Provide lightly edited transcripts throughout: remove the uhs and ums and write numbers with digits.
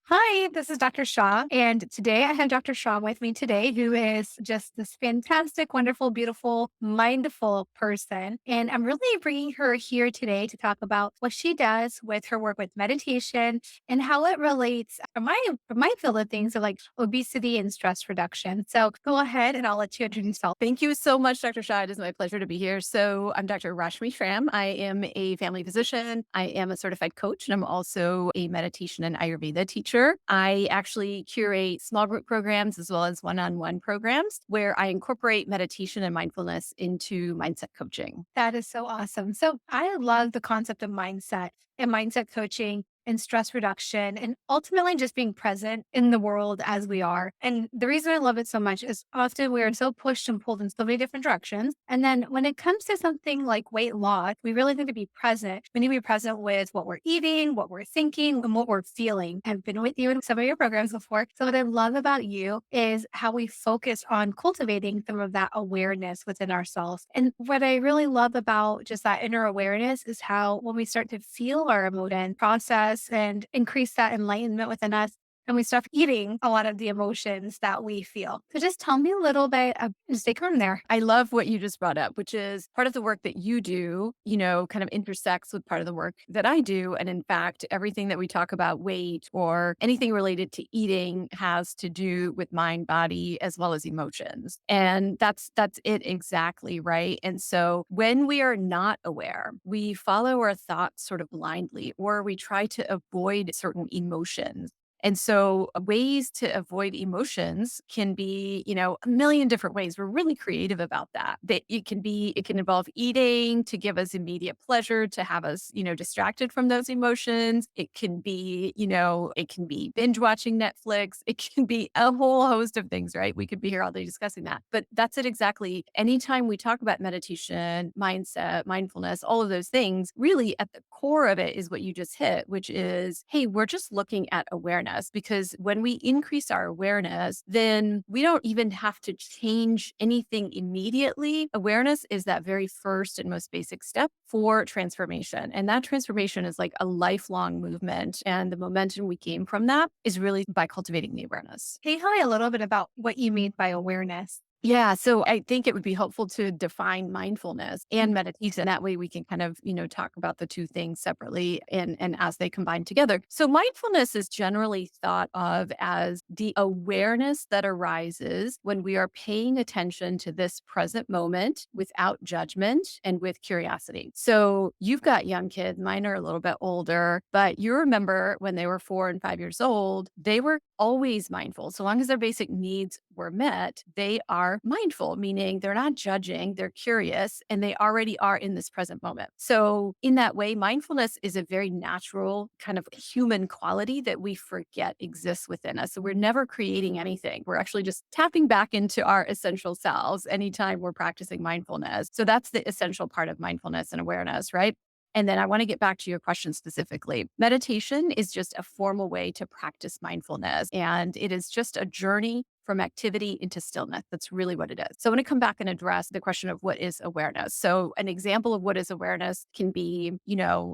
Hi, this is Dr. Shaw, and today I have Dr. Shaw with me today, who is just this fantastic, wonderful, beautiful, mindful person. And I'm really bringing her here today to talk about what she does with her work with meditation and how it relates from my field of things, so like obesity and stress reduction. So go ahead, and I'll let you introduce yourself. Thank you so much, Dr. Shah. It is my pleasure to be here. So, I'm Dr. Rashmi Schramm. I am a family physician. I am a certified coach, and I'm also a meditation and Ayurveda teacher. I actually curate small group programs as well as one on one programs where I incorporate meditation and mindfulness into mindset coaching. That is so awesome. So I love the concept of mindset and mindset coaching and stress reduction and ultimately just being present in the world as we are. And the reason I love it so much is often we are so pushed and pulled in so many different directions. And then when it comes to something like weight loss, we really need to be present. We need to be present with what we're eating, what we're thinking, and what we're feeling. I've been with you in some of your programs before. So what I love about you is how we focus on cultivating some of that awareness within ourselves. And what I really love about just that inner awareness is how when we start to feel our emotion, process and increase that enlightenment within us, and we stop eating a lot of the emotions that we feel. So just tell me a little bit of just take from there. I love what you just brought up, which is part of the work that you do, kind of intersects with part of the work that I do. And in fact, everything that we talk about weight or anything related to eating has to do with mind, body, as well as emotions. And that's it exactly, right? And so when we are not aware, we follow our thoughts sort of blindly, or we try to avoid certain emotions. And so ways to avoid emotions can be, a million different ways. We're really creative about that. That it can involve eating to give us immediate pleasure, to have us, distracted from those emotions. It can be binge watching Netflix. It can be a whole host of things, right? We could be here all day discussing that. But that's it exactly. Anytime we talk about meditation, mindset, mindfulness, all of those things, really at the core of it is what you just hit, which is, hey, we're just looking at awareness, because when we increase our awareness, then we don't even have to change anything immediately. Awareness is that very first and most basic step for transformation. And that transformation is like a lifelong movement. And the momentum we gain from that is really by cultivating the awareness. Can you tell me a little bit about what you mean by awareness? Yeah, so I think it would be helpful to define mindfulness and meditation. That way we can kind of, talk about the two things separately and as they combine together. So mindfulness is generally thought of as the awareness that arises when we are paying attention to this present moment without judgment and with curiosity. So you've got young kids, mine are a little bit older, but you remember when they were 4 and 5 years old, they were always mindful. So long as their basic needs were met, they are mindful, meaning they're not judging, they're curious, and they already are in this present moment. So, in that way, mindfulness is a very natural kind of human quality that we forget exists within us. So, we're never creating anything. We're actually just tapping back into our essential selves anytime we're practicing mindfulness. So, that's the essential part of mindfulness and awareness, right? And then I want to get back to your question specifically. Meditation is just a formal way to practice mindfulness, and it is just a journey from activity into stillness. That's really what it is. So I want to come back and address the question of what is awareness. So an example of what is awareness can be,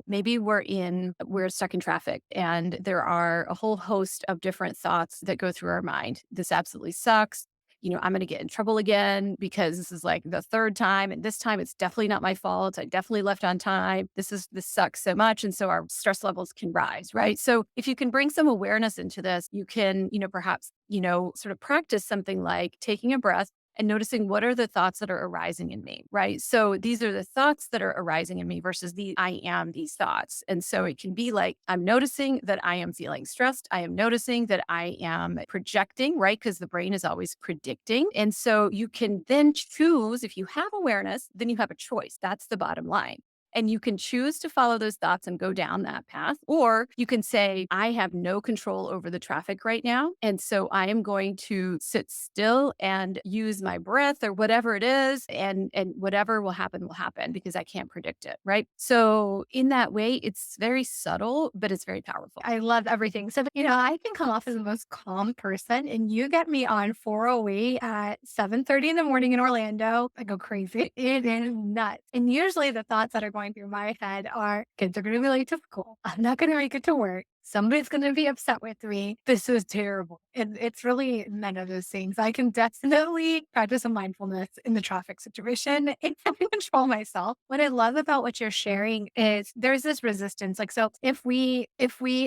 maybe we're stuck in traffic and there are a whole host of different thoughts that go through our mind. This absolutely sucks. I'm going to get in trouble again because this is like the third time. And this time it's definitely not my fault. I definitely left on time. This sucks so much. And so our stress levels can rise, right? So if you can bring some awareness into this, you can, perhaps, sort of practice something like taking a breath and noticing what are the thoughts that are arising in me, right? So these are the thoughts that are arising in me versus I am these thoughts. And so it can be like, I'm noticing that I am feeling stressed. I am noticing that I am projecting, right? Because the brain is always predicting. And so you can then choose, if you have awareness, then you have a choice. That's the bottom line. And you can choose to follow those thoughts and go down that path. Or you can say, I have no control over the traffic right now. And so I am going to sit still and use my breath or whatever it is. And whatever will happen because I can't predict it. Right. So in that way, it's very subtle, but it's very powerful. I love everything. So, I can come off as the most calm person, and you get me on 408 at 7:30 in the morning in Orlando. I go crazy. It is nuts. And usually the thoughts that are going through my head are kids are going to be late to school. I'm not going to make it to work. Somebody's going to be upset with me. This is terrible. And it's really none of those things. I can definitely practice some mindfulness in the traffic situation and control myself. What I love about what you're sharing is there's this resistance. Like, so if we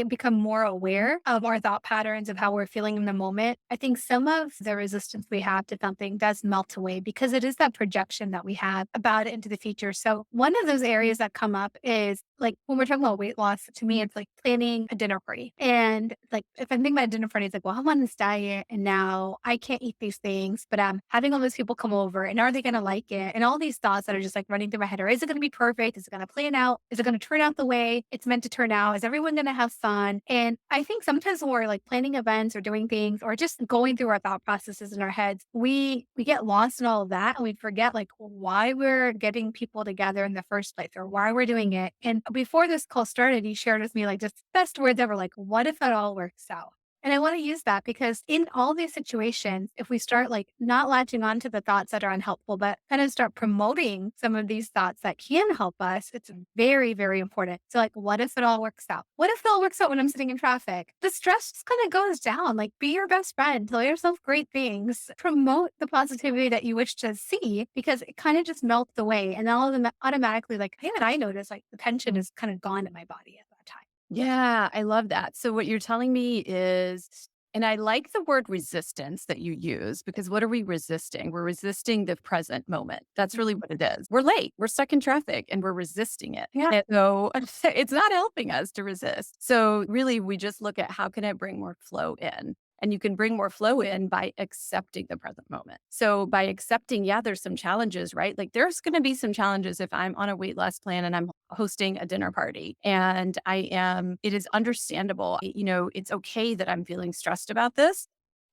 become more aware of our thought patterns of how we're feeling in the moment, I think some of the resistance we have to something does melt away because it is that projection that we have about it into the future. So one of those areas that come up is like when we're talking about weight loss, to me, it's like planning a dinner party. And like if I think about a dinner party, it's like, well, I'm on this diet and now I can't eat these things, but I'm having all those people come over and are they going to like it? And all these thoughts that are just like running through my head. Or is it going to be perfect? Is it going to plan out? Is it going to turn out the way it's meant to turn out? Is everyone going to have fun? And I think sometimes when we're like planning events or doing things or just going through our thought processes in our heads, we get lost in all of that and we forget like why we're getting people together in the first place or why we're doing it. And before this call started, you shared with me like just best words ever, like, what if it all works out? And I want to use that because in all these situations, if we start like not latching on to the thoughts that are unhelpful, but kind of start promoting some of these thoughts that can help us, it's very, very important. So, like, what if it all works out? What if it all works out when I'm sitting in traffic? The stress just kind of goes down. Like, be your best friend, tell yourself great things, promote the positivity that you wish to see because it kind of just melts away. And all of them automatically, like, hey, and I notice like the tension is kind of gone in my body at that time. Yeah, I love that. So what you're telling me is and I like the word resistance that you use because what are we resisting? We're resisting the present moment. That's really what it is. We're late. We're stuck in traffic and we're resisting it. Yeah. And so it's not helping us to resist. So really we just look at how can I bring more flow in? And you can bring more flow in by accepting the present moment. So by accepting, yeah, there's some challenges, right? Like there's going to be some challenges if I'm on a weight loss plan and I'm hosting a dinner party and it is understandable. It's okay that I'm feeling stressed about this.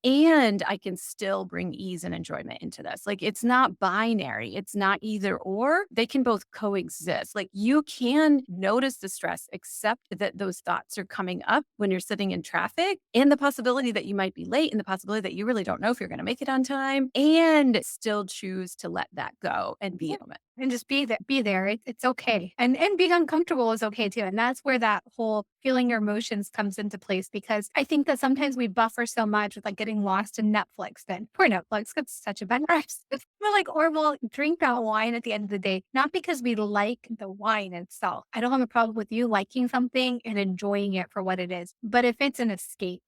And I can still bring ease and enjoyment into this. Like it's not binary. It's not either or. They can both coexist. Like you can notice the stress, accept that those thoughts are coming up when you're sitting in traffic and the possibility that you might be late and the possibility that you really don't know if you're going to make it on time and still choose to let that go and be Yeah. in the moment. And just be there. Be there. It's okay. And being uncomfortable is okay too. And that's where that whole feeling your emotions comes into place because I think that sometimes we buffer so much with like getting lost in Netflix. Then poor Netflix gets such a bad rap. We're like, or we'll drink that wine at the end of the day, not because we like the wine itself. I don't have a problem with you liking something and enjoying it for what it is. But if it's an escape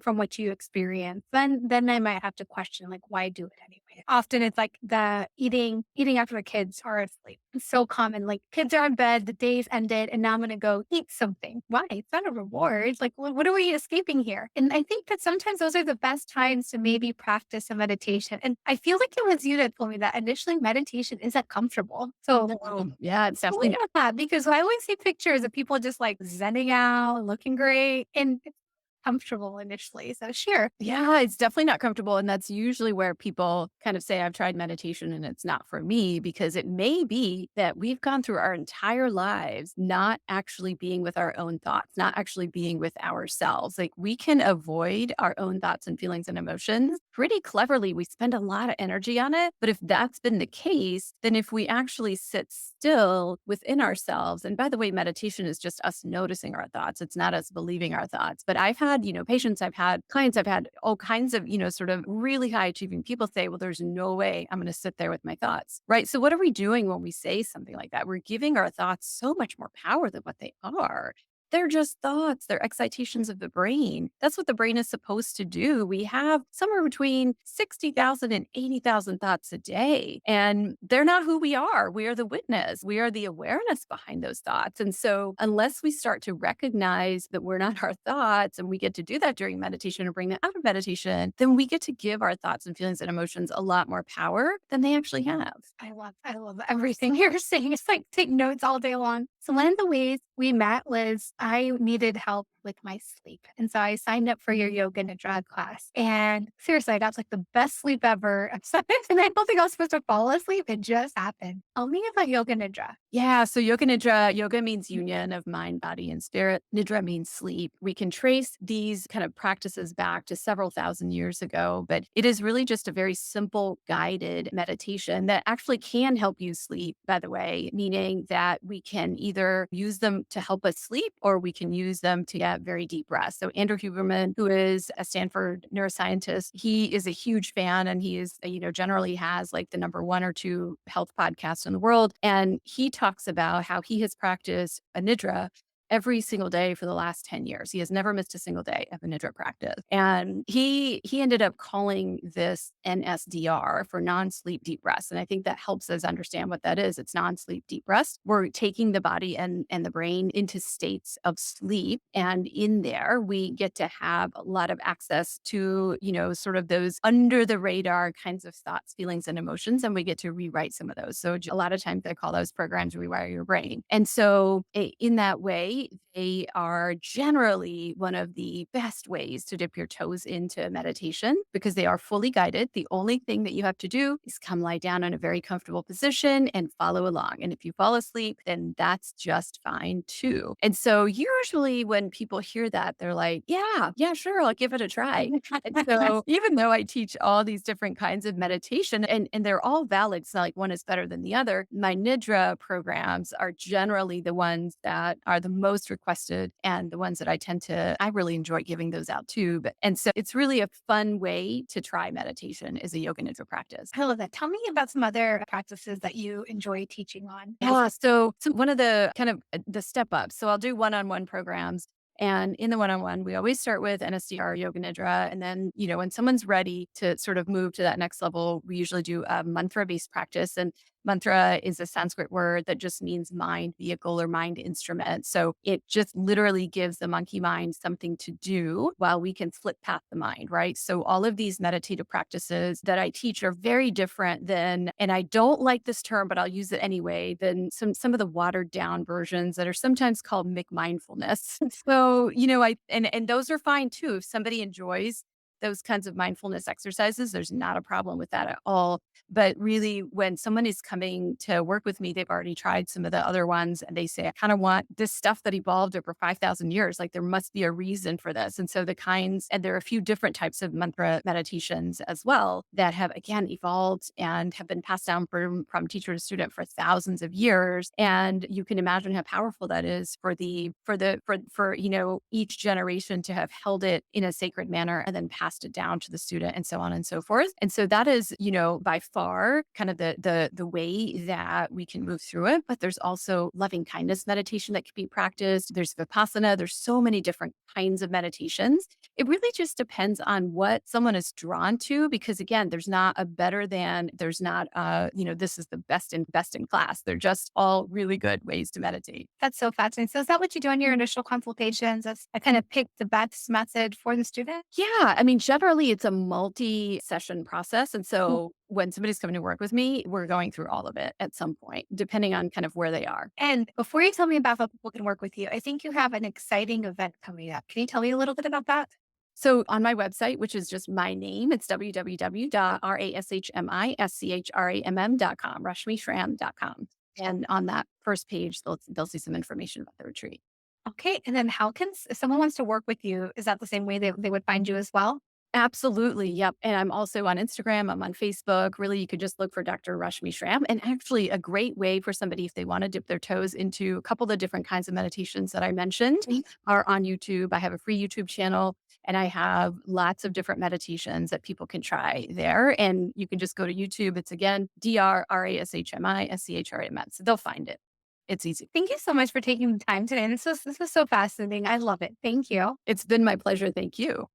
from what you experience, then I might have to question like why do it anyway. Often it's like the eating after the kids are asleep. It's so common. Like kids are in bed, the day's ended, and now I'm gonna go eat something. Why? It's not a reward. It's like, what are we escaping here? And I think that sometimes those are the best times to maybe practice a meditation. And I feel like it was you that told me that initially meditation isn't comfortable. So No, yeah, it's tell me definitely about that because I always see pictures of people just like zenning out, looking great, and it's comfortable initially. So sure. Yeah, it's definitely not comfortable. And that's usually where people kind of say, I've tried meditation and it's not for me, because it may be that we've gone through our entire lives not actually being with our own thoughts, not actually being with ourselves. Like we can avoid our own thoughts and feelings and emotions pretty cleverly. We spend a lot of energy on it. But if that's been the case, then if we actually sit still within ourselves, and by the way, meditation is just us noticing our thoughts, it's not us believing our thoughts. But I've had, patients, I've had clients, I've had all kinds of, sort of really high achieving people say, well, there's no way I'm going to sit there with my thoughts. Right. So, what are we doing when we say something like that? We're giving our thoughts so much more power than what they are. They're just thoughts. They're excitations of the brain. That's what the brain is supposed to do. We have somewhere between 60,000 and 80,000 thoughts a day, and they're not who we are. We are the witness. We are the awareness behind those thoughts. And so, unless we start to recognize that we're not our thoughts, and we get to do that during meditation or bring that out of meditation, then we get to give our thoughts and feelings and emotions a lot more power than they actually have. I love everything you're saying. It's like take notes all day long. So one of the ways we met was I needed help with my sleep. And so I signed up for your yoga nidra class. And seriously, I got like the best sleep ever. And I don't think I was supposed to fall asleep. It just happened. Tell me about yoga nidra. Yeah. So yoga nidra, yoga means union of mind, body, and spirit. Nidra means sleep. We can trace these kind of practices back to several thousand years ago, but it is really just a very simple guided meditation that actually can help you sleep, by the way, meaning that we can either use them to help us sleep or we can use them to get that very deep rest. So Andrew Huberman, who is a Stanford neuroscientist, he is a huge fan and he is, generally has like the number one or two health podcast in the world. And he talks about how he has practiced a nidra every single day for the last 10 years. He has never missed a single day of a nidra practice. And he ended up calling this NSDR for non-sleep deep rest. And I think that helps us understand what that is. It's non-sleep deep rest. We're taking the body and the brain into states of sleep. And in there, we get to have a lot of access to, sort of those under the radar kinds of thoughts, feelings, and emotions. And we get to rewrite some of those. So a lot of times I call those programs rewire your brain. And so in that way, they are generally one of the best ways to dip your toes into meditation because they are fully guided. The only thing that you have to do is come lie down in a very comfortable position and follow along. And if you fall asleep, then that's just fine too. And so usually when people hear that, they're like, yeah, sure, I'll give it a try. And so even though I teach all these different kinds of meditation and they're all valid, it's not like one is better than the other. My Nidra programs are generally the ones that are the most requested and the ones that I really enjoy giving those out too. And so it's really a fun way to try meditation is a yoga nidra practice. I love that. Tell me about some other practices that you enjoy teaching on. Yeah. So one of the kind of the step ups. So I'll do one-on-one programs. And in the one-on-one, we always start with NSDR yoga nidra. And then, when someone's ready to sort of move to that next level, we usually do a mantra-based practice. And mantra is a Sanskrit word that just means mind vehicle or mind instrument. So it just literally gives the monkey mind something to do while we can flip past the mind, right? So all of these meditative practices that I teach are very different than, and I don't like this term, but I'll use it anyway, than some of the watered down versions that are sometimes called mindfulness. So, and those are fine too. If somebody enjoys those kinds of mindfulness exercises, there's not a problem with that at all. But really, when someone is coming to work with me, they've already tried some of the other ones and they say, I kind of want this stuff that evolved over 5,000 years. Like there must be a reason for this. And so and there are a few different types of mantra meditations as well that have, again, evolved and have been passed down from teacher to student for thousands of years. And you can imagine how powerful that is for each generation to have held it in a sacred manner and then passed it down to the student and so on and so forth. And so that is, by far kind of the way that we can move through it. But there's also loving kindness meditation that can be practiced. There's Vipassana. There's so many different kinds of meditations. It really just depends on what someone is drawn to, because again, there's not a better than, there's not this is the best in class. They're just all really good ways to meditate. That's so fascinating. So is that what you do in your initial consultations? That's I kind of pick the best method for the student? Yeah, I mean, generally it's a multi-session process. And Cool. so when somebody's coming to work with me, we're going through all of it at some point, depending on kind of where they are. And before you tell me about how people can work with you, I think you have an exciting event coming up. Can you tell me a little bit about that? So on my website, which is just my name, it's www.rashmischramm.com, rashmischramm.com. And on that first page, they'll see some information about the retreat. Okay. And then if someone wants to work with you, is that the same way they would find you as well? Absolutely. Yep. And I'm also on Instagram. I'm on Facebook. Really, you could just look for Dr. Rashmi Schramm. And actually, a great way for somebody, if they want to dip their toes into a couple of the different kinds of meditations that I mentioned, are on YouTube. I have a free YouTube channel and I have lots of different meditations that people can try there. And you can just go to YouTube. It's again, DrRashmischramm. So they'll find it. It's easy. Thank you so much for taking the time today. This was so fascinating. I love it. Thank you. It's been my pleasure. Thank you.